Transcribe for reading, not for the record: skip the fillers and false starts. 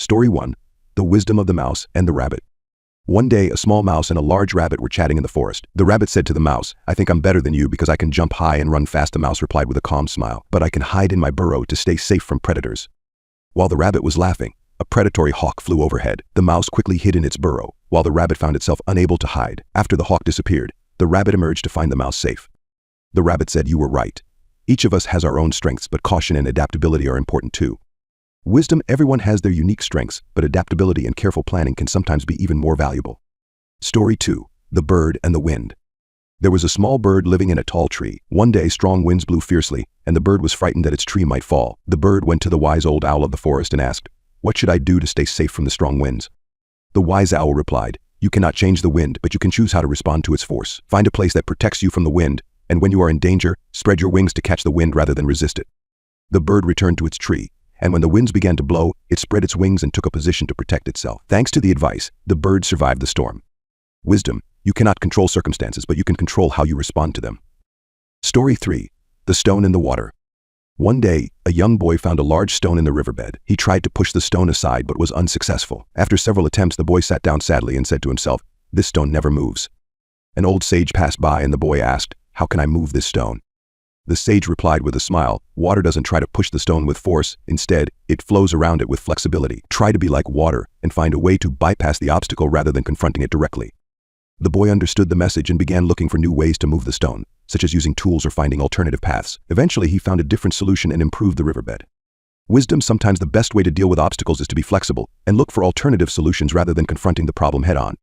Story 1. The Wisdom of the Mouse and the Rabbit. One day, a small mouse and a large rabbit were chatting in the forest. The rabbit said to the mouse, "I think I'm better than you because I can jump high and run fast." The mouse replied with a calm smile, "But I can hide in my burrow to stay safe from predators." While the rabbit was laughing, a predatory hawk flew overhead. The mouse quickly hid in its burrow, while the rabbit found itself unable to hide. After the hawk disappeared, the rabbit emerged to find the mouse safe. The rabbit said, "You were right. Each of us has our own strengths, but caution and adaptability are important too." Wisdom: everyone has their unique strengths, but adaptability and careful planning can sometimes be even more valuable. Story 2. The Bird and the Wind. There was a small bird living in a tall tree. One day, strong winds blew fiercely, and the bird was frightened that its tree might fall. The bird went to the wise old owl of the forest and asked, "What should I do to stay safe from the strong winds?" The wise owl replied, "You cannot change the wind, but you can choose how to respond to its force. Find a place that protects you from the wind, and when you are in danger, spread your wings to catch the wind rather than resist it." The bird returned to its tree, and when the winds began to blow, it spread its wings and took a position to protect itself. Thanks to the advice, the bird survived the storm. Wisdom: you cannot control circumstances, but you can control how you respond to them. Story 3. The Stone in the Water. One day, a young boy found a large stone in the riverbed. He tried to push the stone aside but was unsuccessful. After several attempts, the boy sat down sadly and said to himself, "This stone never moves." An old sage passed by and the boy asked, "How can I move this stone?" The sage replied with a smile, "Water doesn't try to push the stone with force. Instead, it flows around it with flexibility. Try to be like water and find a way to bypass the obstacle rather than confronting it directly." The boy understood the message and began looking for new ways to move the stone, such as using tools or finding alternative paths. Eventually, he found a different solution and improved the riverbed. Wisdom: sometimes the best way to deal with obstacles is to be flexible and look for alternative solutions rather than confronting the problem head-on.